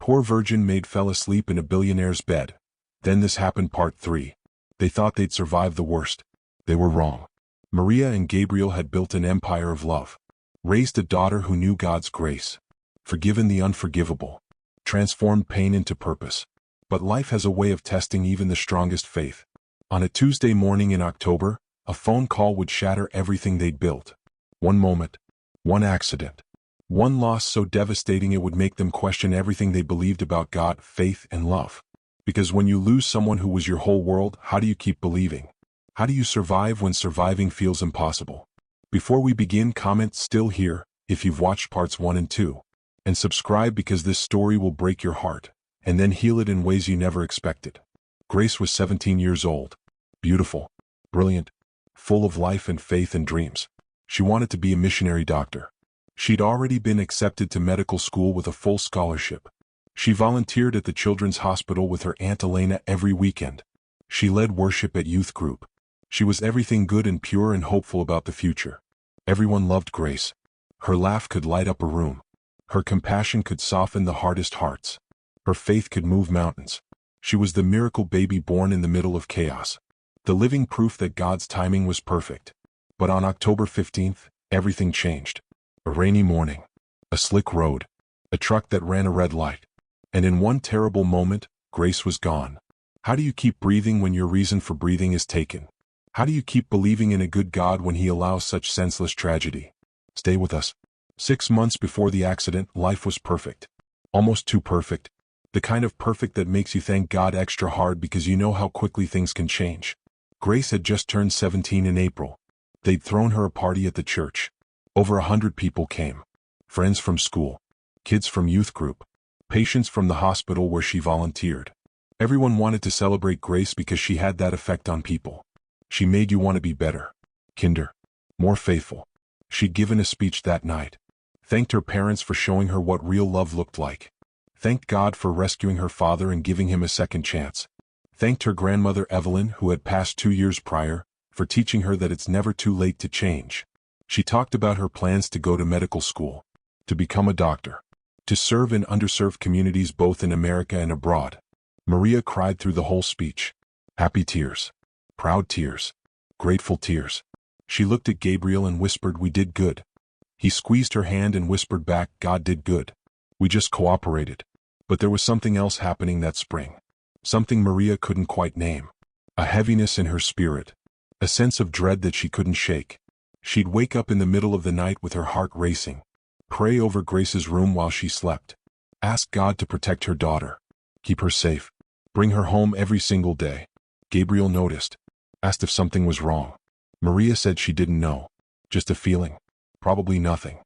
Poor virgin Maid fell asleep in a billionaire's bed. Then this happened. Part 3. They thought they'd survive the worst. They were wrong. Maria and Gabriel had built an empire of love. Raised a daughter who knew God's grace. Forgiven the unforgivable. Transformed pain into purpose. But life has a way of testing even the strongest faith. On a Tuesday morning in October, a phone call would shatter everything they'd built. One moment. One accident. One loss so devastating it would make them question everything they believed about God, faith, and love. Because when you lose someone who was your whole world, how do you keep believing? How do you survive when surviving feels impossible? Before we begin, comment "still here" if you've watched parts 1 and 2. And subscribe because this story will break your heart, and then heal it in ways you never expected. Grace was 17 years old. Beautiful. Brilliant. Full of life and faith and dreams. She wanted to be a missionary doctor. She'd already been accepted to medical school with a full scholarship. She volunteered at the Children's Hospital with her Aunt Elena every weekend. She led worship at youth group. She was everything good and pure and hopeful about the future. Everyone loved Grace. Her laugh could light up a room. Her compassion could soften the hardest hearts. Her faith could move mountains. She was the miracle baby born in the middle of chaos. The living proof that God's timing was perfect. But on October 15th, everything changed. A rainy morning. A slick road. A truck that ran a red light. And in one terrible moment, Grace was gone. How do you keep breathing when your reason for breathing is taken? How do you keep believing in a good God when He allows such senseless tragedy? Stay with us. 6 months before the accident, life was perfect. Almost too perfect. The kind of perfect that makes you thank God extra hard because you know how quickly things can change. Grace had just turned 17 in April. They'd thrown her a party at the church. Over 100 people came. Friends from school. Kids from youth group. Patients from the hospital where she volunteered. Everyone wanted to celebrate Grace because she had that effect on people. She made you want to be better. Kinder. More faithful. She'd given a speech that night. Thanked her parents for showing her what real love looked like. Thanked God for rescuing her father and giving him a second chance. Thanked her grandmother Evelyn, who had passed 2 years prior, for teaching her that it's never too late to change. She talked about her plans to go to medical school. To become a doctor. To serve in underserved communities both in America and abroad. Maria cried through the whole speech. Happy tears. Proud tears. Grateful tears. She looked at Gabriel and whispered, "We did good." He squeezed her hand and whispered back, "God did good. We just cooperated." But there was something else happening that spring. Something Maria couldn't quite name. A heaviness in her spirit. A sense of dread that she couldn't shake. She'd wake up in the middle of the night with her heart racing. Pray over Grace's room while she slept. Ask God to protect her daughter. Keep her safe. Bring her home every single day. Gabriel noticed. Asked if something was wrong. Maria said she didn't know. Just a feeling. Probably nothing.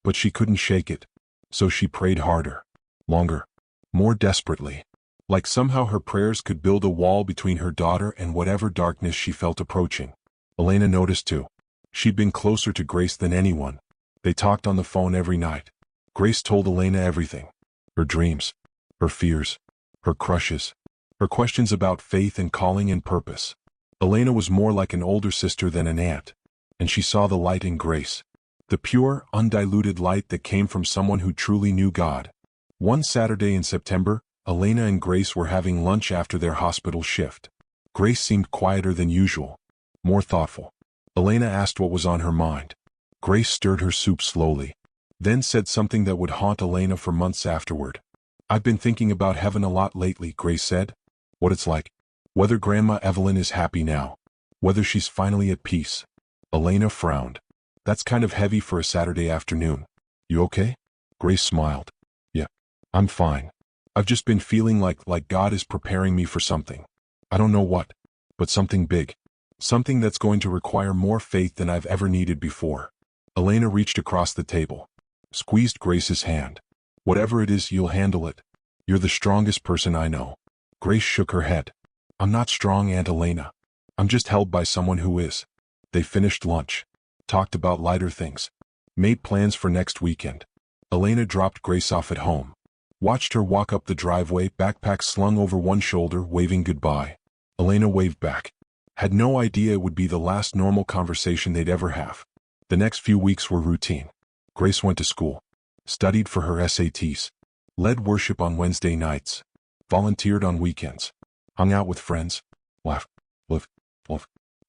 But she couldn't shake it. So she prayed harder. Longer. More desperately. Like somehow her prayers could build a wall between her daughter and whatever darkness she felt approaching. Elena noticed too. She'd been closer to Grace than anyone. They talked on the phone every night. Grace told Elena everything. Her dreams. Her fears. Her crushes. Her questions about faith and calling and purpose. Elena was more like an older sister than an aunt. And she saw the light in Grace. The pure, undiluted light that came from someone who truly knew God. One Saturday in September, Elena and Grace were having lunch after their hospital shift. Grace seemed quieter than usual. More thoughtful. Elena asked what was on her mind. Grace stirred her soup slowly. Then said something that would haunt Elena for months afterward. "I've been thinking about heaven a lot lately," Grace said. "What it's like. Whether Grandma Evelyn is happy now. Whether she's finally at peace." Elena frowned. "That's kind of heavy for a Saturday afternoon. You okay?" Grace smiled. "Yeah, I'm fine. I've just been feeling like God is preparing me for something. I don't know what, but something big. Something that's going to require more faith than I've ever needed before." Elena reached across the table. Squeezed Grace's hand. "Whatever it is, you'll handle it. You're the strongest person I know." Grace shook her head. "I'm not strong, Aunt Elena. I'm just held by someone who is." They finished lunch. Talked about lighter things. Made plans for next weekend. Elena dropped Grace off at home. Watched her walk up the driveway, backpack slung over one shoulder, waving goodbye. Elena waved back. Had no idea it would be the last normal conversation they'd ever have. The next few weeks were routine. Grace went to school. Studied for her SATs. led worship on Wednesday nights, volunteered on weekends, hung out with friends, laughed, lived.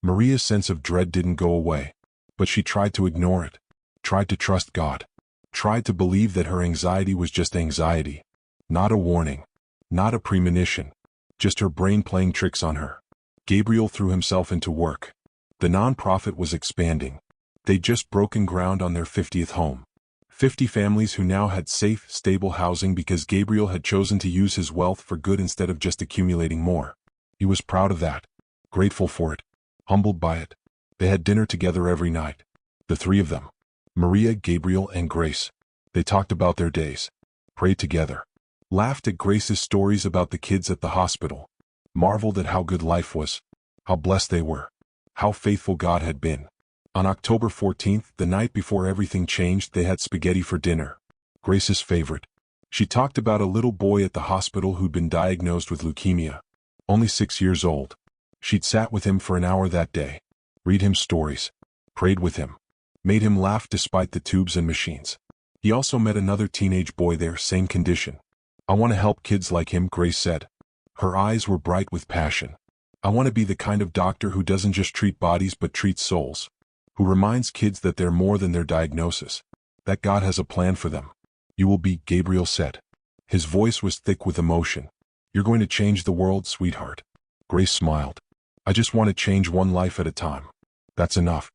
Maria's sense of dread didn't go away, but she tried to ignore it, tried to trust God, tried to believe that her anxiety was just anxiety, not a warning, not a premonition, just her brain playing tricks on her. Gabriel threw himself into work. The nonprofit was expanding. They'd just broken ground on their 50th home. 50 families who now had safe, stable housing because Gabriel had chosen to use his wealth for good instead of just accumulating more. He was proud of that, grateful for it, humbled by it. They had dinner together every night. The three of them. Maria, Gabriel, and Grace. They talked about their days, prayed together, laughed at Grace's stories about the kids at the hospital, marveled at how good life was, how blessed they were, how faithful God had been. On October 14th, the night before everything changed, they had spaghetti for dinner. Grace's favorite. She talked about a little boy at the hospital who'd been diagnosed with leukemia, only 6 years old. She'd sat with him for an hour that day, read him stories, prayed with him, made him laugh despite the tubes and machines. He also met another teenage boy there, same condition. I want to help kids like him, Grace said. Her eyes were bright with passion. I want to be the kind of doctor who doesn't just treat bodies but treats souls, who reminds kids that they're more than their diagnosis, that God has a plan for them. You will be, Gabriel said. His voice was thick with emotion. You're going to change the world, sweetheart. Grace smiled. I just want to change one life at a time. That's enough.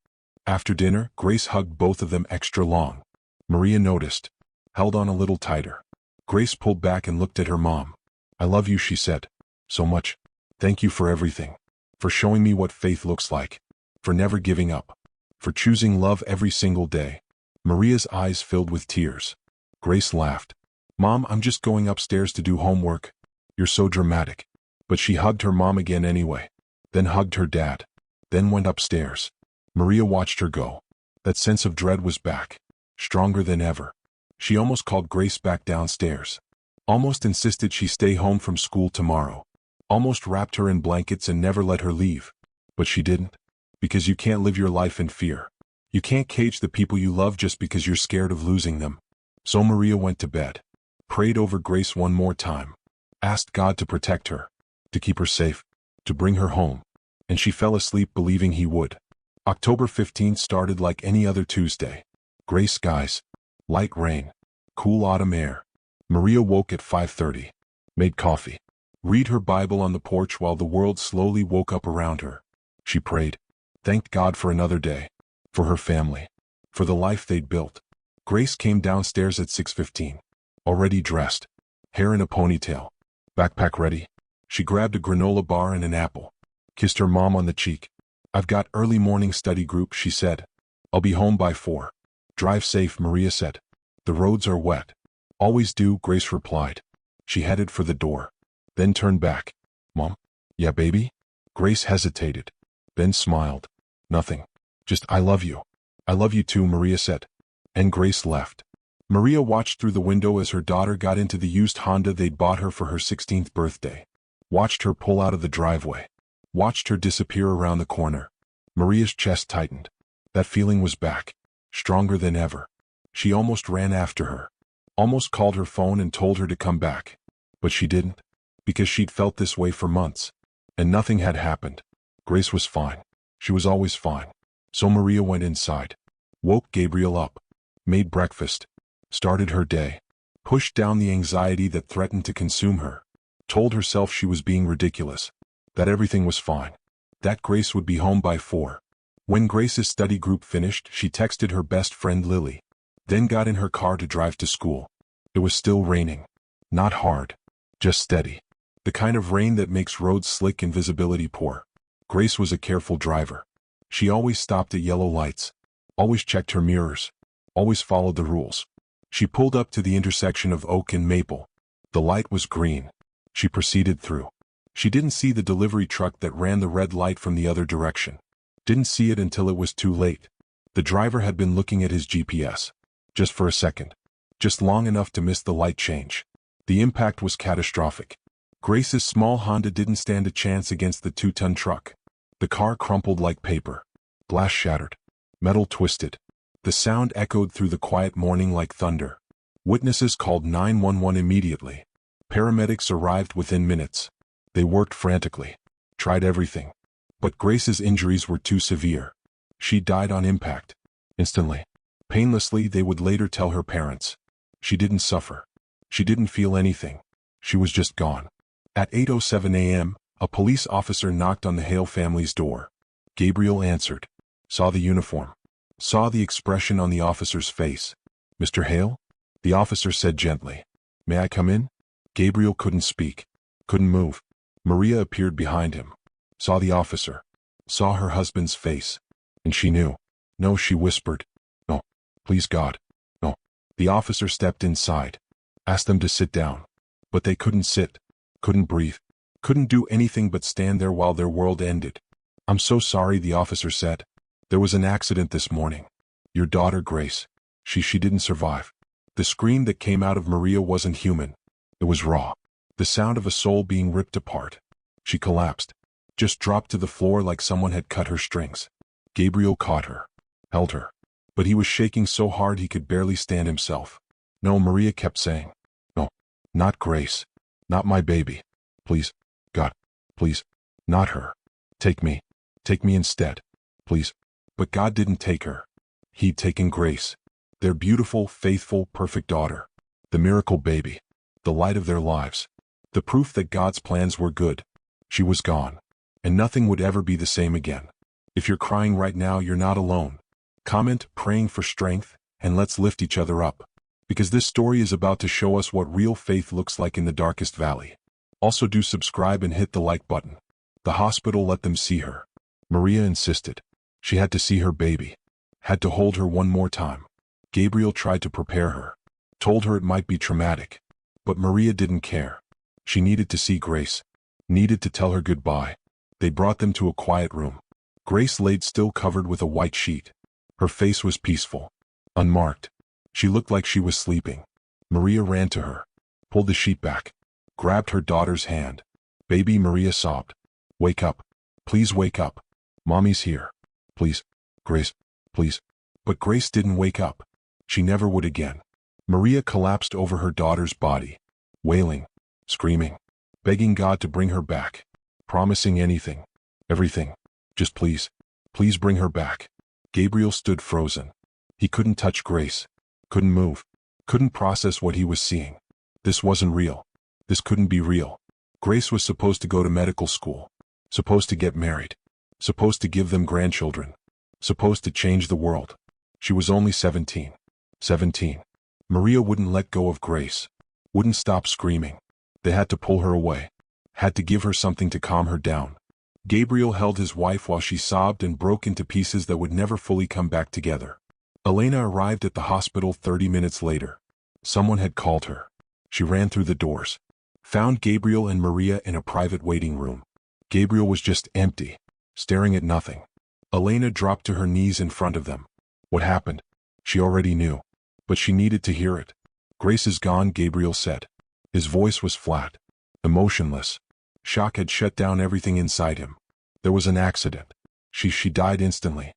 After dinner, Grace hugged both of them extra long. Maria noticed, held on a little tighter. Grace pulled back and looked at her mom. I love you, she said. So much. Thank you for everything. For showing me what faith looks like. For never giving up. For choosing love every single day. Maria's eyes filled with tears. Grace laughed. Mom, I'm just going upstairs to do homework. You're so dramatic. But she hugged her mom again anyway. Then hugged her dad. Then went upstairs. Maria watched her go. That sense of dread was back. Stronger than ever. She almost called Grace back downstairs. Almost insisted she stay home from school tomorrow. Almost wrapped her in blankets and never let her leave. But she didn't. Because you can't live your life in fear. You can't cage the people you love just because you're scared of losing them. So Maria went to bed. Prayed over Grace one more time. Asked God to protect her. To keep her safe. To bring her home. And she fell asleep believing he would. October 15th started like any other Tuesday. Gray skies. Light rain. Cool autumn air. Maria woke at 5:30. Made coffee. Read her Bible on the porch while the world slowly woke up around her. She prayed. Thanked God for another day. For her family. For the life they'd built. Grace came downstairs at 6:15. Already dressed. Hair in a ponytail. Backpack ready. She grabbed a granola bar and an apple. Kissed her mom on the cheek. I've got early morning study group, she said. I'll be home by 4. Drive safe, Maria said. The roads are wet. Always do, Grace replied. She headed for the door. Then turned back. Mom? Yeah, baby? Grace hesitated. Then smiled. Nothing. Just, I love you. I love you too, Maria said. And Grace left. Maria watched through the window as her daughter got into the used Honda they'd bought her for her 16th birthday. Watched her pull out of the driveway. Watched her disappear around the corner. Maria's chest tightened. That feeling was back. Stronger than ever. She almost ran after her. Almost called her phone and told her to come back. But she didn't. Because she'd felt this way for months. And nothing had happened. Grace was fine. She was always fine. So Maria went inside. Woke Gabriel up. Made breakfast. Started her day. Pushed down the anxiety that threatened to consume her. Told herself she was being ridiculous. That everything was fine. That Grace would be home by 4. When Grace's study group finished, she texted her best friend Lily. Then got in her car to drive to school. It was still raining. Not hard. Just steady. The kind of rain that makes roads slick and visibility poor. Grace was a careful driver. She always stopped at yellow lights. Always checked her mirrors. Always followed the rules. She pulled up to the intersection of Oak and Maple. The light was green. She proceeded through. She didn't see the delivery truck that ran the red light from the other direction. Didn't see it until it was too late. The driver had been looking at his GPS. Just for a second. Just long enough to miss the light change. The impact was catastrophic. Grace's small Honda didn't stand a chance against the 2-ton truck. The car crumpled like paper. Glass shattered. Metal twisted. The sound echoed through the quiet morning like thunder. Witnesses called 911 immediately. Paramedics arrived within minutes. They worked frantically, tried everything. But Grace's injuries were too severe. She died on impact. Instantly. Painlessly, they would later tell her parents. She didn't suffer. She didn't feel anything. She was just gone. At 8:07 a.m., a police officer knocked on the Hale family's door. Gabriel answered. Saw the uniform. Saw the expression on the officer's face. "Mr. Hale?" The officer said gently. "May I come in?" Gabriel couldn't speak. Couldn't move. Maria appeared behind him. Saw the officer. Saw her husband's face. And she knew. "No," she whispered. "No. Please God. No." The officer stepped inside. Asked them to sit down. But they couldn't sit. Couldn't breathe. Couldn't do anything but stand there while their world ended. "I'm so sorry," the officer said. "There was an accident this morning. Your daughter Grace. She didn't survive." The scream that came out of Maria wasn't human. It was raw. The sound of a soul being ripped apart. She collapsed. Just dropped to the floor like someone had cut her strings. Gabriel caught her. Held her. But he was shaking so hard he could barely stand himself. "No," Maria kept saying. "No. Not Grace. Not my baby. Please. God. Please. Not her. Take me. Take me instead. Please." But God didn't take her. He'd taken Grace. Their beautiful, faithful, perfect daughter. The miracle baby. The light of their lives. The proof that God's plans were good. She was gone. And nothing would ever be the same again. If you're crying right now, you're not alone. Comment, "praying for strength," and let's lift each other up. Because this story is about to show us what real faith looks like in the darkest valley. Also do subscribe and hit the like button. The hospital let them see her. Maria insisted. She had to see her baby. Had to hold her one more time. Gabriel tried to prepare her. Told her it might be traumatic. But Maria didn't care. She needed to see Grace. Needed to tell her goodbye. They brought them to a quiet room. Grace laid still, covered with a white sheet. Her face was peaceful. Unmarked. She looked like she was sleeping. Maria ran to her. Pulled the sheet back. Grabbed her daughter's hand. "Baby," Maria sobbed. "Wake up. Please wake up. Mommy's here. Please. Grace. Please." But Grace didn't wake up. She never would again. Maria collapsed over her daughter's body. Wailing. Screaming. Begging God to bring her back. Promising anything. Everything. Just please. Please bring her back. Gabriel stood frozen. He couldn't touch Grace. Couldn't move. Couldn't process what he was seeing. This wasn't real. This couldn't be real. Grace was supposed to go to medical school. Supposed to get married. Supposed to give them grandchildren. Supposed to change the world. She was only 17. 17. Maria wouldn't let go of Grace. Wouldn't stop screaming. They had to pull her away. Had to give her something to calm her down. Gabriel held his wife while she sobbed and broke into pieces that would never fully come back together. Elena arrived at the hospital 30 minutes later. Someone had called her. She ran through the doors. Found Gabriel and Maria in a private waiting room. Gabriel was just empty, staring at nothing. Elena dropped to her knees in front of them. What happened? She already knew. But she needed to hear it. "Grace is gone," Gabriel said. His voice was flat. Emotionless. Shock had shut down everything inside him. There was an accident. She died instantly.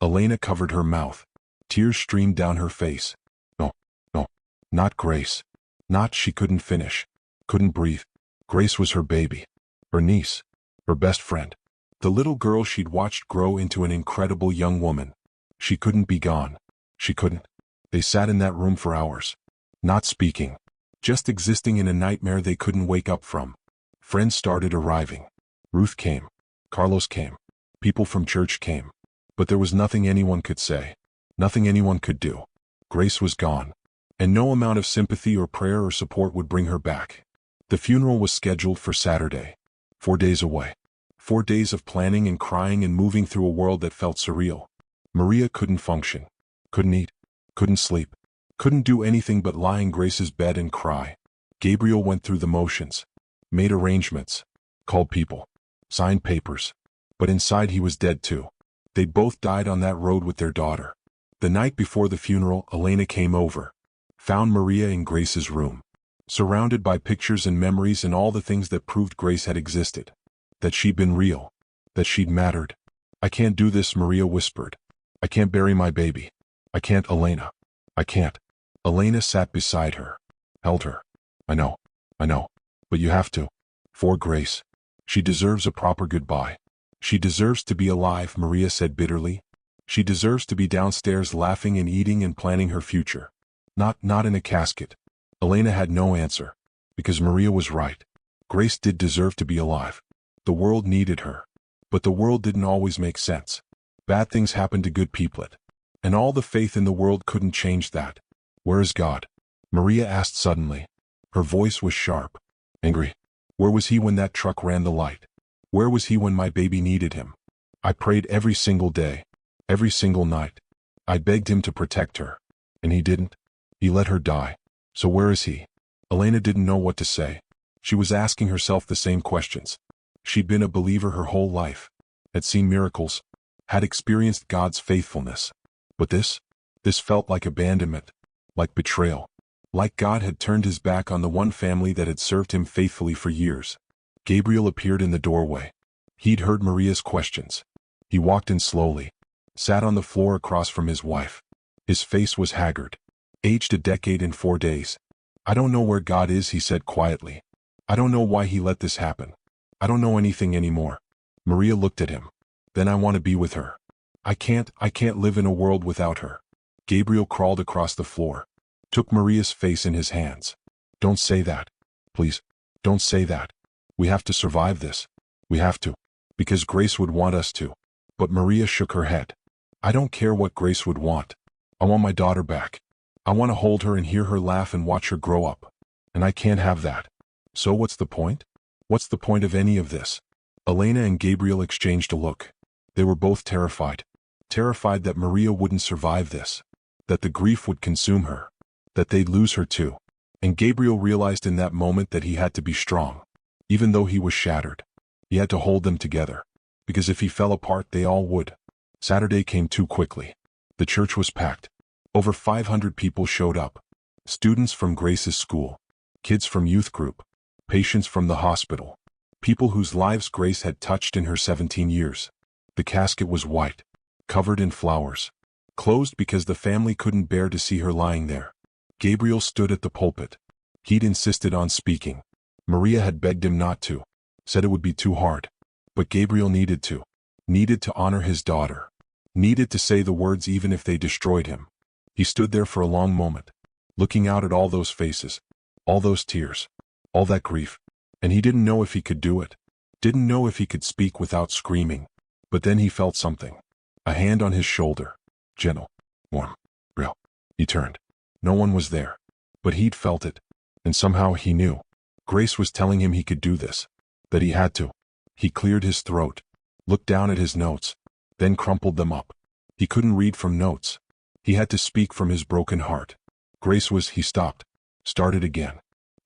Elena covered her mouth. Tears streamed down her face. "No. No. Not Grace. Not." She couldn't finish. Couldn't breathe. Grace was her baby. Her niece. Her best friend. The little girl she'd watched grow into an incredible young woman. She couldn't be gone. She couldn't. They sat in that room for hours. Not speaking. Just existing in a nightmare they couldn't wake up from. Friends started arriving. Ruth came. Carlos came. People from church came. But there was nothing anyone could say. Nothing anyone could do. Grace was gone. And no amount of sympathy or prayer or support would bring her back. The funeral was scheduled for Saturday. 4 days away. 4 days of planning and crying and moving through a world that felt surreal. Maria couldn't function. Couldn't eat. Couldn't sleep. Couldn't do anything but lie in Grace's bed and cry. Gabriel went through the motions. Made arrangements. Called people. Signed papers. But inside he was dead too. They both died on that road with their daughter. The night before the funeral, Elena came over. Found Maria in Grace's room. Surrounded by pictures and memories and all the things that proved Grace had existed. That she'd been real. That she'd mattered. "I can't do this," Maria whispered. "I can't bury my baby. I can't, Elena. I can't." Elena sat beside her, held her. I know, but you have to. For Grace. She deserves a proper goodbye. She deserves to be alive, Maria said bitterly. She deserves to be downstairs laughing and eating and planning her future. Not in a casket. Elena had no answer. Because Maria was right. Grace did deserve to be alive. The world needed her. But the world didn't always make sense. Bad things happened to good people. And all the faith in the world couldn't change that. Where is God? Maria asked suddenly. Her voice was sharp. Angry. Where was he when that truck ran the light? Where was he when my baby needed him? I prayed every single day. Every single night. I begged him to protect her. And he didn't. He let her die. So where is he? Elena didn't know what to say. She was asking herself the same questions. She'd been a believer her whole life. Had seen miracles. Had experienced God's faithfulness. But this felt like abandonment. Like betrayal. Like God had turned his back on the one family that had served him faithfully for years. Gabriel appeared in the doorway. He'd heard Maria's questions. He walked in slowly. Sat on the floor across from his wife. His face was haggard. Aged a decade in 4 days. I don't know where God is, he said quietly. I don't know why he let this happen. I don't know anything anymore. Maria looked at him. Then I want to be with her. I can't live in a world without her. Gabriel crawled across the floor. Took Maria's face in his hands. Don't say that. Please, don't say that. We have to survive this. We have to. Because Grace would want us to. But Maria shook her head. I don't care what Grace would want. I want my daughter back. I want to hold her and hear her laugh and watch her grow up. And I can't have that. So what's the point? What's the point of any of this? Elena and Gabriel exchanged a look. They were both terrified. Terrified that Maria wouldn't survive this. That the grief would consume her. That they'd lose her too. And Gabriel realized in that moment that he had to be strong. Even though he was shattered. He had to hold them together. Because if he fell apart, they all would. Saturday came too quickly. The church was packed. Over 500 people showed up. Students from Grace's school. Kids from youth group. Patients from the hospital. People whose lives Grace had touched in her 17 years. The casket was white. Covered in flowers. Closed because the family couldn't bear to see her lying there. Gabriel stood at the pulpit. He'd insisted on speaking. Maria had begged him not to. Said it would be too hard. But Gabriel needed to. Needed to honor his daughter. Needed to say the words even if they destroyed him. He stood there for a long moment. Looking out at all those faces. All those tears. All that grief. And he didn't know if he could do it. Didn't know if he could speak without screaming. But then he felt something. A hand on his shoulder. Gentle. Warm. Real. He turned. No one was there. But he'd felt it. And somehow he knew. Grace was telling him he could do this. That he had to. He cleared his throat. Looked down at his notes. Then crumpled them up. He couldn't read from notes. He had to speak from his broken heart. Grace was, he stopped. Started again.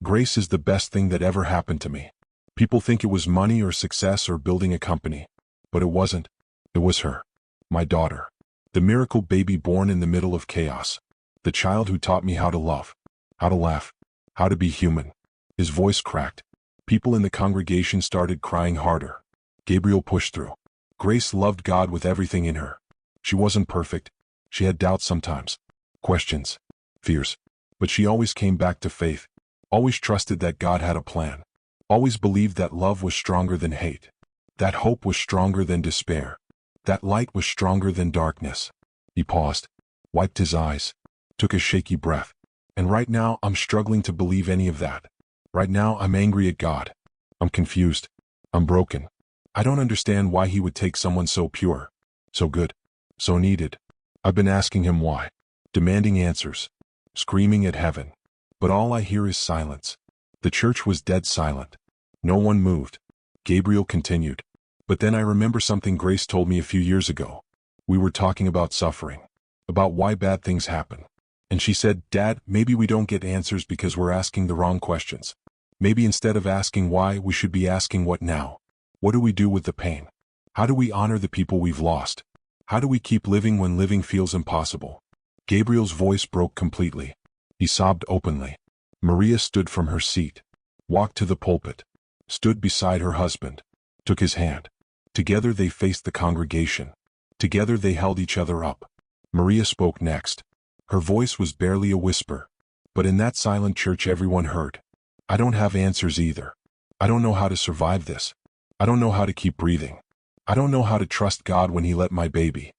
Grace is the best thing that ever happened to me. People think it was money or success or building a company. But it wasn't. It was her. My daughter. The miracle baby born in the middle of chaos. The child who taught me how to love. How to laugh. How to be human. His voice cracked. People in the congregation started crying harder. Gabriel pushed through. Grace loved God with everything in her. She wasn't perfect. She had doubts sometimes. Questions. Fears. But she always came back to faith. Always trusted that God had a plan. Always believed that love was stronger than hate. That hope was stronger than despair. That light was stronger than darkness. He paused. Wiped his eyes. Took a shaky breath. And right now I'm struggling to believe any of that. Right now I'm angry at God. I'm confused. I'm broken. I don't understand why he would take someone so pure. So good. So needed. I've been asking him why. Demanding answers. Screaming at heaven. But all I hear is silence. The church was dead silent. No one moved. Gabriel continued. But then I remember something Grace told me a few years ago. We were talking about suffering. About why bad things happen. And she said, Dad, maybe we don't get answers because we're asking the wrong questions. Maybe instead of asking why, we should be asking what now. What do we do with the pain? How do we honor the people we've lost? How do we keep living when living feels impossible? Gabriel's voice broke completely. He sobbed openly. Maria stood from her seat. Walked to the pulpit. Stood beside her husband. Took his hand. Together they faced the congregation. Together they held each other up. Maria spoke next. Her voice was barely a whisper. But in that silent church everyone heard. I don't have answers either. I don't know how to survive this. I don't know how to keep breathing. I don't know how to trust God when He let my baby.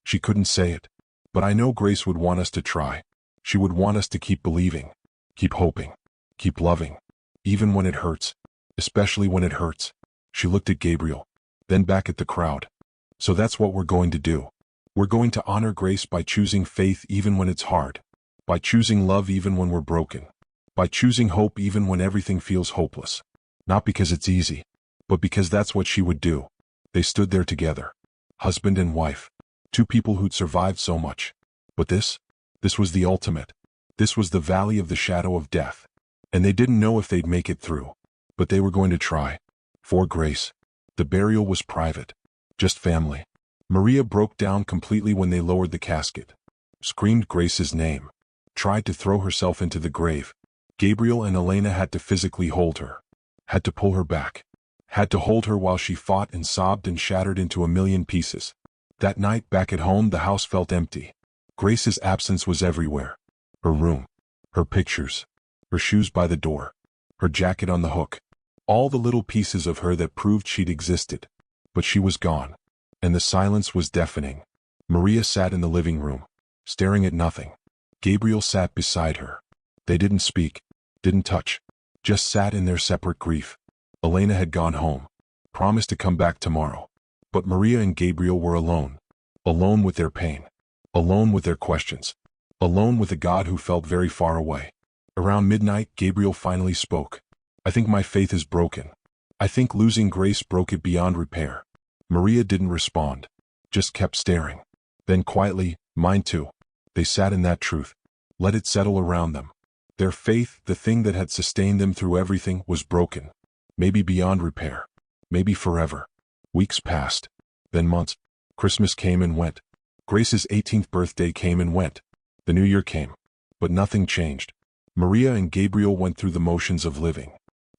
She couldn't say it. But I know Grace would want us to try. She would want us to keep believing, keep hoping, keep loving, even when it hurts, especially when it hurts. She looked at Gabriel, then back at the crowd. So that's what we're going to do. We're going to honor Grace by choosing faith even when it's hard, by choosing love even when we're broken, by choosing hope even when everything feels hopeless. Not because it's easy, but because that's what she would do. They stood there together, husband and wife, two people who'd survived so much. But this was the ultimate. This was the valley of the shadow of death. And they didn't know if they'd make it through. But they were going to try. For Grace. The burial was private. Just family. Maria broke down completely when they lowered the casket. Screamed Grace's name. Tried to throw herself into the grave. Gabriel and Elena had to physically hold her. Had to pull her back. Had to hold her while she fought and sobbed and shattered into a million pieces. That night back at home the house felt empty. Grace's absence was everywhere. Her room. Her pictures. Her shoes by the door. Her jacket on the hook. All the little pieces of her that proved she'd existed. But she was gone. And the silence was deafening. Maria sat in the living room, staring at nothing. Gabriel sat beside her. They didn't speak, didn't touch, just sat in their separate grief. Elena had gone home, promised to come back tomorrow. But Maria and Gabriel were alone. Alone with their pain. Alone with their questions. Alone with a God who felt very far away. Around midnight, Gabriel finally spoke. I think my faith is broken. I think losing Grace broke it beyond repair. Maria didn't respond, just kept staring. Then quietly, mine too. They sat in that truth, let it settle around them. Their faith, the thing that had sustained them through everything, was broken. Maybe beyond repair. Maybe forever. Weeks passed. Then months. Christmas came and went. Grace's 18th birthday came and went. The new year came. But nothing changed. Maria and Gabriel went through the motions of living.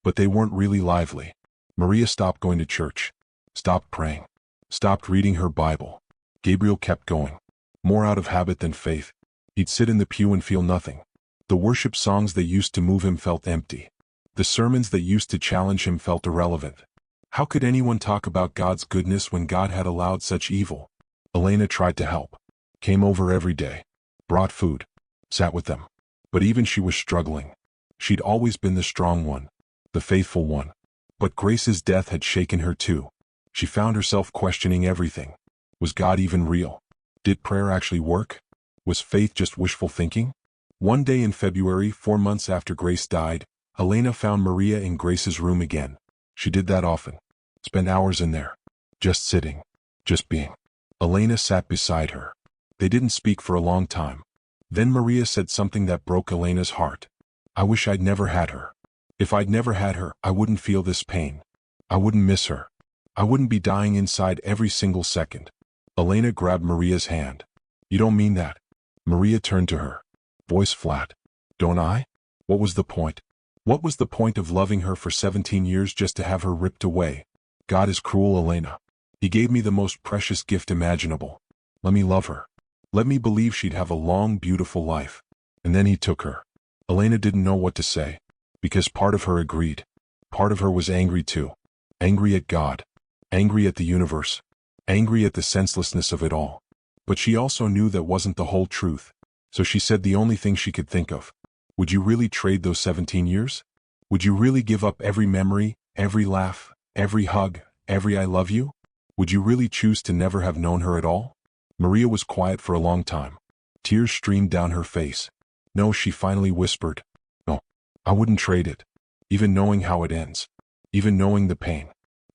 But they weren't really lively. Maria stopped going to church. Stopped praying. Stopped reading her Bible. Gabriel kept going. More out of habit than faith. He'd sit in the pew and feel nothing. The worship songs that used to move him felt empty. The sermons that used to challenge him felt irrelevant. How could anyone talk about God's goodness when God had allowed such evil? Elena tried to help. Came over every day. Brought food. Sat with them. But even she was struggling. She'd always been the strong one. The faithful one. But Grace's death had shaken her too. She found herself questioning everything. Was God even real? Did prayer actually work? Was faith just wishful thinking? One day in February, 4 months after Grace died, Elena found Maria in Grace's room again. She did that often. Spent hours in there. Just sitting. Just being. Elena sat beside her. They didn't speak for a long time. Then Maria said something that broke Elena's heart. I wish I'd never had her. If I'd never had her, I wouldn't feel this pain. I wouldn't miss her. I wouldn't be dying inside every single second. Elena grabbed Maria's hand. You don't mean that. Maria turned to her. Voice flat. Don't I? What was the point? What was the point of loving her for 17 years just to have her ripped away? God is cruel, Elena. He gave me the most precious gift imaginable. Let me love her. Let me believe she'd have a long, beautiful life. And then he took her. Elena didn't know what to say. Because part of her agreed. Part of her was angry too. Angry at God. Angry at the universe. Angry at the senselessness of it all. But she also knew that wasn't the whole truth. So she said the only thing she could think of. Would you really trade those 17 years? Would you really give up every memory, every laugh, every hug, every I love you? Would you really choose to never have known her at all? Maria was quiet for a long time. Tears streamed down her face. No, she finally whispered. No, I wouldn't trade it. Even knowing how it ends. Even knowing the pain.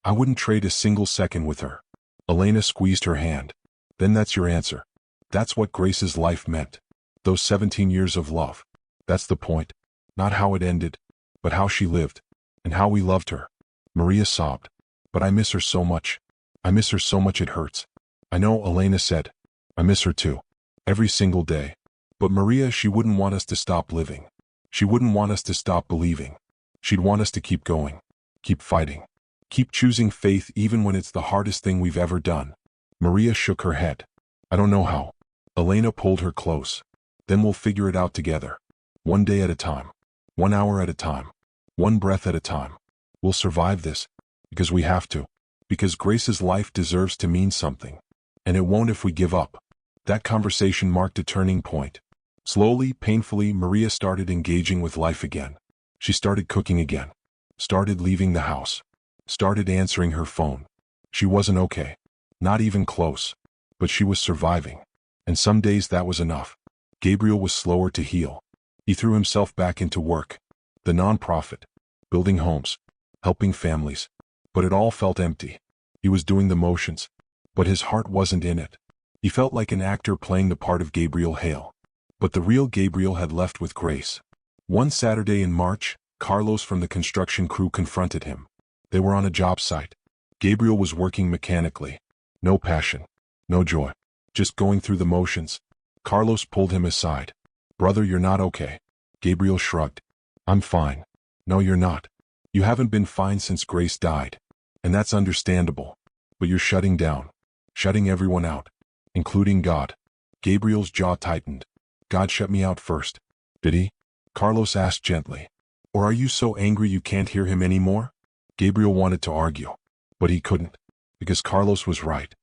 I wouldn't trade a single second with her. Elena squeezed her hand. Then that's your answer. That's what Grace's life meant. Those 17 years of love. That's the point. Not how it ended, but how she lived. And how we loved her. Maria sobbed. But I miss her so much. I miss her so much it hurts. I know, Elena said. I miss her too. Every single day. But Maria, she wouldn't want us to stop living. She wouldn't want us to stop believing. She'd want us to keep going. Keep fighting. Keep choosing faith even when it's the hardest thing we've ever done. Maria shook her head. I don't know how. Elena pulled her close. Then we'll figure it out together. One day at a time. 1 hour at a time. One breath at a time. We'll survive this. Because we have to. Because Grace's life deserves to mean something. And it won't if we give up. That conversation marked a turning point. Slowly, painfully, Maria started engaging with life again. She started cooking again. Started leaving the house. Started answering her phone. She wasn't okay. Not even close. But she was surviving. And some days that was enough. Gabriel was slower to heal. He threw himself back into work. The nonprofit. Building homes. Helping families. But it all felt empty. He was doing the motions. But his heart wasn't in it. He felt like an actor playing the part of Gabriel Hale. But the real Gabriel had left with Grace. One Saturday in March, Carlos from the construction crew confronted him. They were on a job site. Gabriel was working mechanically. No passion. No joy. Just going through the motions. Carlos pulled him aside. "Brother, you're not okay." Gabriel shrugged. "I'm fine." "No, you're not. You haven't been fine since Grace died. And that's understandable. But you're shutting down. Shutting everyone out. Including God." Gabriel's jaw tightened. "God shut me out first." "Did he?" Carlos asked gently. "Or are you so angry you can't hear him anymore?" Gabriel wanted to argue. But he couldn't. Because Carlos was right.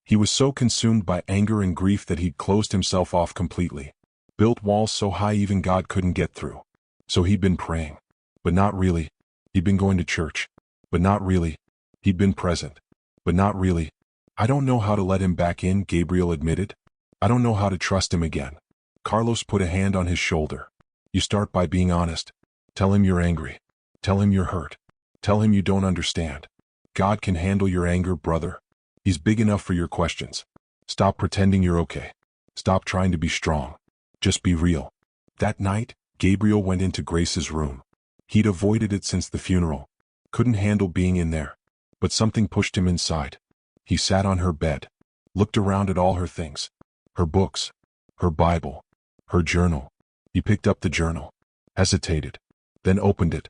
He was so consumed by anger and grief that he'd closed himself off completely. Built walls so high even God couldn't get through. So he'd been praying. But not really. He'd been going to church. But not really. He'd been present. But not really. "I don't know how to let him back in," Gabriel admitted. "I don't know how to trust him again." Carlos put a hand on his shoulder. "You start by being honest. Tell him you're angry. Tell him you're hurt. Tell him you don't understand. God can handle your anger, brother. He's big enough for your questions. Stop pretending you're okay. Stop trying to be strong. Just be real." That night, Gabriel went into Grace's room. He'd avoided it since the funeral. Couldn't handle being in there. But something pushed him inside. He sat on her bed. Looked around at all her things. Her books. Her Bible. Her journal. He picked up the journal. Hesitated. Then opened it.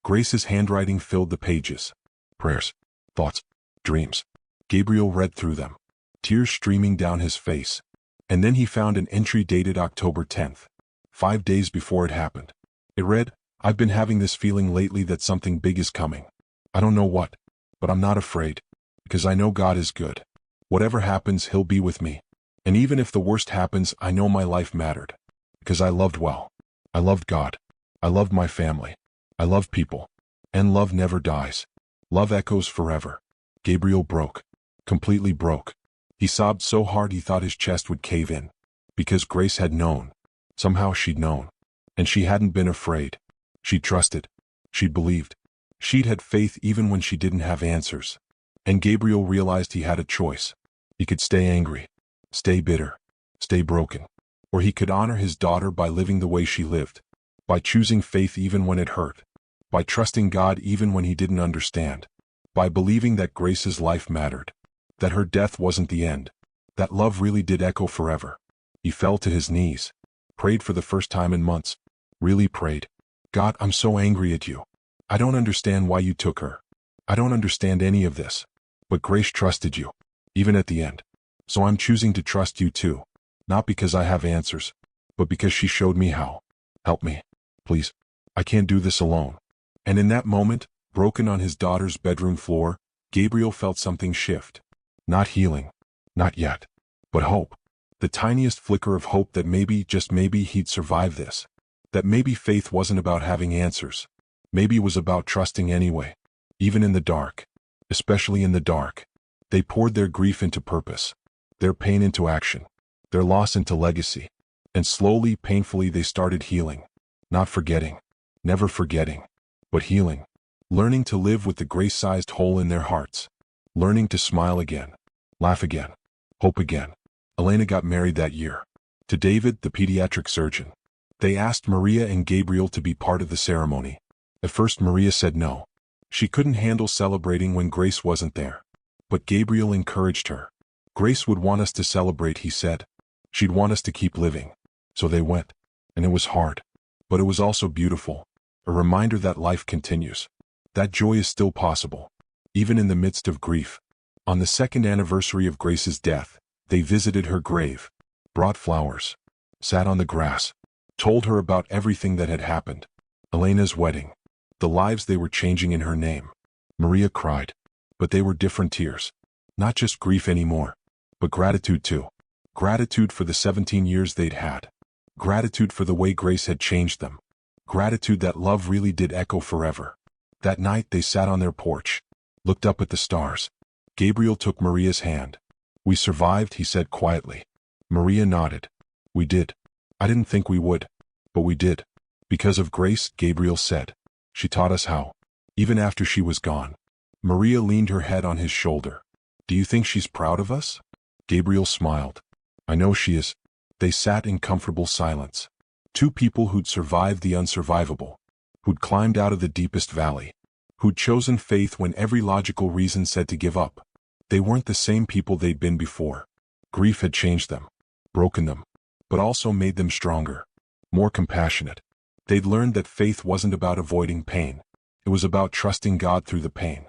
Grace's handwriting filled the pages. Prayers. Thoughts. Dreams. Gabriel read through them. Tears streaming down his face. And then he found an entry dated October 10th. 5 days before it happened. It read, "I've been having this feeling lately that something big is coming. I don't know what. But I'm not afraid. Because I know God is good. Whatever happens, He'll be with me. And even if the worst happens, I know my life mattered. Because I loved well. I loved God. I loved my family. I loved people. And love never dies. Love echoes forever." Gabriel broke. Completely broke. He sobbed so hard he thought his chest would cave in. Because Grace had known. Somehow she'd known. And she hadn't been afraid. She'd trusted. She'd believed. She'd had faith even when she didn't have answers. And Gabriel realized he had a choice. He could stay angry. Stay bitter. Stay broken. Or he could honor his daughter by living the way she lived. By choosing faith even when it hurt. By trusting God even when he didn't understand. By believing that Grace's life mattered. That her death wasn't the end. That love really did echo forever. He fell to his knees. Prayed for the first time in months. Really prayed. "God, I'm so angry at you. I don't understand why you took her. I don't understand any of this. But Grace trusted you. Even at the end. So I'm choosing to trust you too. Not because I have answers. But because she showed me how. Help me. Please. I can't do this alone." And in that moment, broken on his daughter's bedroom floor, Gabriel felt something shift. Not healing. Not yet. But hope. The tiniest flicker of hope that maybe, just maybe, he'd survive this. That maybe faith wasn't about having answers. Maybe it was about trusting anyway. Even in the dark. Especially in the dark. They poured their grief into purpose. Their pain into action. Their loss into legacy. And slowly, painfully, they started healing. Not forgetting. Never forgetting. But healing. Learning to live with the grace-sized hole in their hearts. Learning to smile again. Laugh again. Hope again. Elena got married that year. To David, the pediatric surgeon. They asked Maria and Gabriel to be part of the ceremony. At first Maria said no. She couldn't handle celebrating when Grace wasn't there. But Gabriel encouraged her. Grace would want us to celebrate, he said. She'd want us to keep living. So they went. And it was hard. But it was also beautiful. A reminder that life continues. That joy is still possible. Even in the midst of grief. On the second anniversary of Grace's death, they visited her grave. brought flowers, sat on the grass, told her about everything that had happened. Elena's wedding, the lives they were changing in her name. Maria cried, but they were different tears. Not just grief anymore, but gratitude too. Gratitude for the 17 years they'd had. Gratitude for the way Grace had changed them. Gratitude that love really did echo forever. That night they sat on their porch, looked up at the stars. Gabriel took Maria's hand. "We survived," he said quietly. Maria nodded. "We did. I didn't think we would, but we did. Because of Grace," Gabriel said. "She taught us how. Even after she was gone." Maria leaned her head on his shoulder. "Do you think she's proud of us?" Gabriel smiled. "I know she is." They sat in comfortable silence. Two people who'd survived the unsurvivable, who'd climbed out of the deepest valley, who'd chosen faith when every logical reason said to give up. They weren't the same people they'd been before. Grief had changed them, broken them, but also made them stronger, more compassionate. They'd learned that faith wasn't about avoiding pain. It was about trusting God through the pain.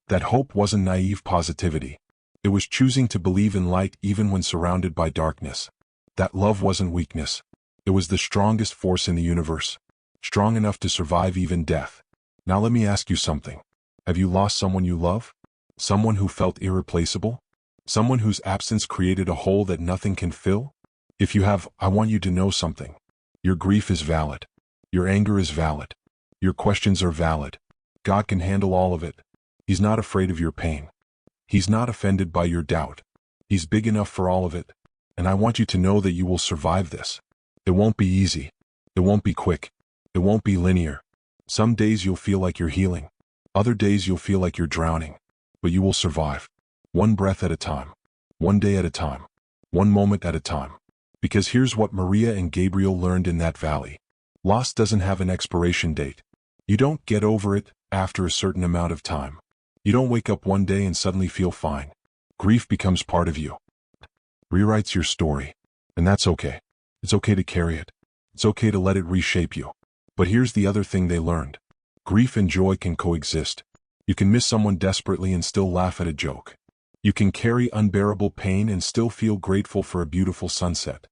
That hope wasn't naive positivity. It was choosing to believe in light even when surrounded by darkness. That love wasn't weakness. It was the strongest force in the universe, strong enough to survive even death. Now let me ask you something. Have you lost someone you love? Someone who felt irreplaceable? Someone whose absence created a hole that nothing can fill? If you have, I want you to know something. Your grief is valid. Your anger is valid. Your questions are valid. God can handle all of it. He's not afraid of your pain. He's not offended by your doubt. He's big enough for all of it. And I want you to know that you will survive this. It won't be easy. It won't be quick. It won't be linear. Some days you'll feel like you're healing. Other days you'll feel like you're drowning. But you will survive. One breath at a time. One day at a time. One moment at a time. Because here's what Maria and Gabriel learned in that valley. Loss doesn't have an expiration date. You don't get over it after a certain amount of time. You don't wake up one day and suddenly feel fine. Grief becomes part of you. Rewrites your story. And that's okay. It's okay to carry it. It's okay to let it reshape you. But here's the other thing they learned. Grief and joy can coexist. You can miss someone desperately and still laugh at a joke. You can carry unbearable pain and still feel grateful for a beautiful sunset.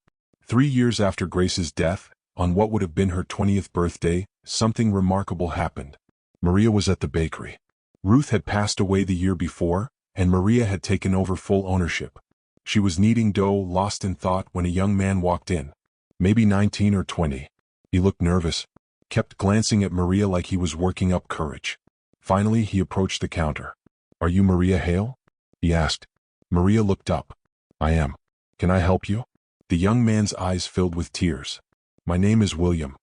3 years after Grace's death, on what would have been her 20th birthday, something remarkable happened. Maria was at the bakery. Ruth had passed away the year before, and Maria had taken over full ownership. She was kneading dough, lost in thought, when a young man walked in. Maybe 19 or 20. He looked nervous, kept glancing at Maria like he was working up courage. Finally, he approached the counter. "Are you Maria Hale?" he asked. Maria looked up. "I am. Can I help you?" The young man's eyes filled with tears. "My name is William.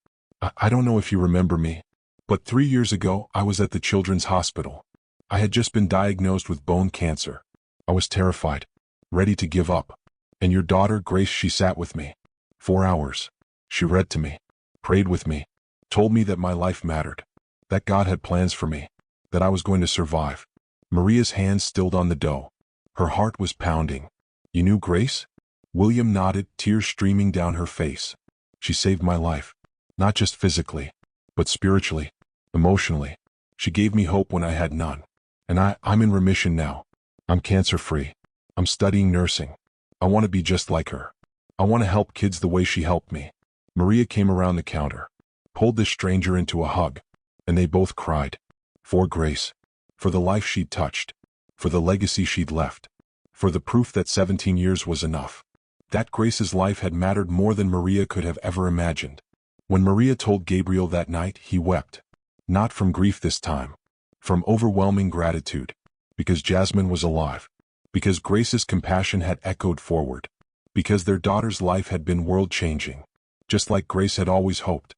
I don't know if you remember me, but 3 years ago I was at the children's hospital. I had just been diagnosed with bone cancer. I was terrified, ready to give up. And your daughter, Grace, she sat with me. 4 hours. She read to me, prayed with me, told me that my life mattered, that God had plans for me, that I was going to survive." Maria's hands stilled on the dough. Her heart was pounding. "You knew Grace?" William nodded, tears streaming down her face. "She saved my life. Not just physically, but spiritually, emotionally. She gave me hope when I had none. And I'm in remission now. I'm cancer-free. I'm studying nursing. I want to be just like her. I want to help kids the way she helped me." Maria came around the counter, pulled this stranger into a hug, and they both cried. For Grace. For the life she'd touched. For the legacy she'd left. For the proof that 17 years was enough. That Grace's life had mattered more than Maria could have ever imagined. When Maria told Gabriel that night, he wept. Not from grief this time. From overwhelming gratitude. Because Jasmine was alive. Because Grace's compassion had echoed forward. Because their daughter's life had been world-changing. Just like Grace had always hoped.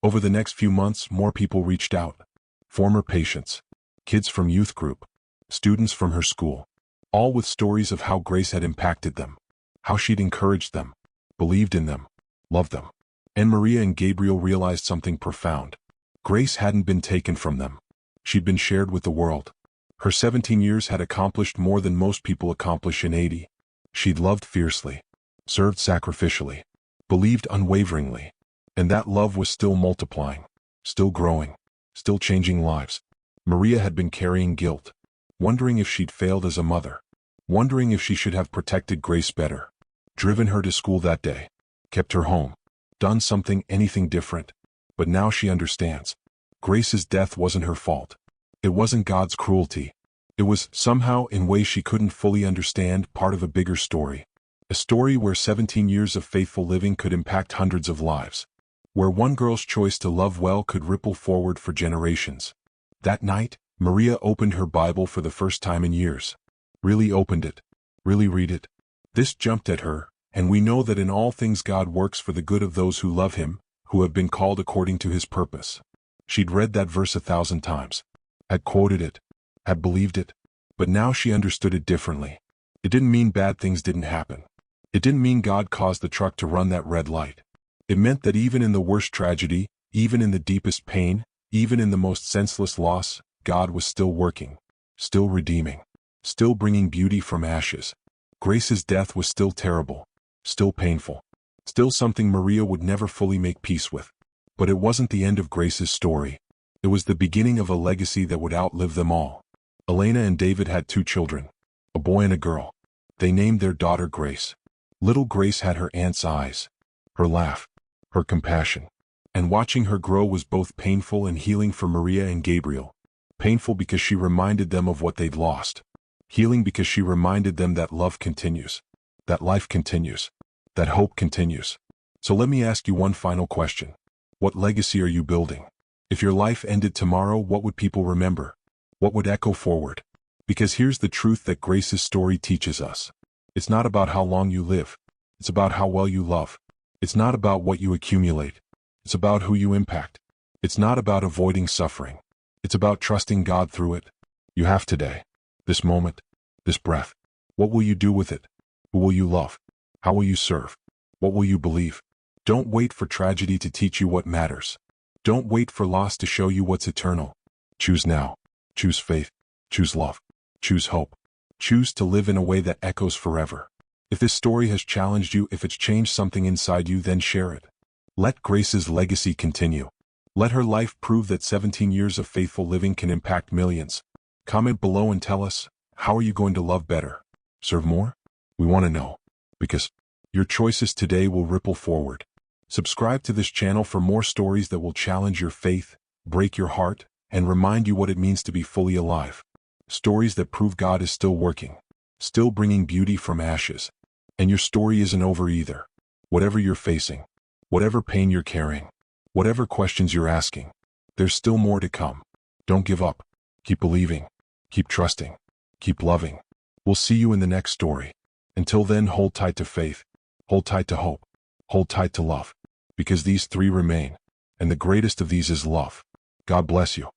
Over the next few months, more people reached out. Former patients. Kids from youth group. Students from her school. All with stories of how Grace had impacted them. How she'd encouraged them. Believed in them. Loved them. And Maria and Gabriel realized something profound. Grace hadn't been taken from them. She'd been shared with the world. Her 17 years had accomplished more than most people accomplish in 80. She'd loved fiercely. Served sacrificially. Believed unwaveringly. And that love was still multiplying. Still growing. Still changing lives. Maria had been carrying guilt. Wondering if she'd failed as a mother. Wondering if she should have protected Grace better. driven her to school that day, kept her home, done anything different. But now she understands. Grace's death wasn't her fault. It wasn't God's cruelty. It was, somehow, in ways she couldn't fully understand, part of a bigger story. A story where 17 years of faithful living could impact hundreds of lives. Where one girl's choice to love well could ripple forward for generations. That night, Maria opened her Bible for the first time in years. Really opened it. Really read it. This jumped at her, and we know that in all things God works for the good of those who love Him, who have been called according to His purpose. She'd read that verse 1,000 times. Had quoted it. Had believed it. But now she understood it differently. It didn't mean bad things didn't happen. It didn't mean God caused the truck to run that red light. It meant that even in the worst tragedy, even in the deepest pain, even in the most senseless loss, God was still working, still redeeming, still bringing beauty from ashes. Grace's death was still terrible, still painful, still something Maria would never fully make peace with. But it wasn't the end of Grace's story. It was the beginning of a legacy that would outlive them all. Elena and David had 2 children, a boy and a girl. They named their daughter Grace. Little Grace had her aunt's eyes, her laugh, her compassion. And watching her grow was both painful and healing for Maria and Gabriel. Painful because she reminded them of what they'd lost. Healing because she reminded them that love continues, that life continues, that hope continues. So let me ask you one final question. What legacy are you building? If your life ended tomorrow, what would people remember? What would echo forward? Because here's the truth that Grace's story teaches us. It's not about how long you live. It's about how well you love. It's not about what you accumulate. It's about who you impact. It's not about avoiding suffering. It's about trusting God through it. You have today, this moment, this breath. What will you do with it? Who will you love? How will you serve? What will you believe? Don't wait for tragedy to teach you what matters. Don't wait for loss to show you what's eternal. Choose now. Choose faith. Choose love. Choose hope. Choose to live in a way that echoes forever. If this story has challenged you, if it's changed something inside you, then share it. Let Grace's legacy continue. Let her life prove that 17 years of faithful living can impact millions. Comment below and tell us, how are you going to love better? Serve more? We want to know. Because your choices today will ripple forward. Subscribe to this channel for more stories that will challenge your faith, break your heart, and remind you what it means to be fully alive. Stories that prove God is still working, still bringing beauty from ashes. And your story isn't over either. Whatever you're facing, whatever pain you're carrying, whatever questions you're asking, there's still more to come. Don't give up. Keep believing. Keep trusting. Keep loving. We'll see you in the next story. Until then, hold tight to faith. Hold tight to hope. Hold tight to love. Because these 3 remain. And the greatest of these is love. God bless you.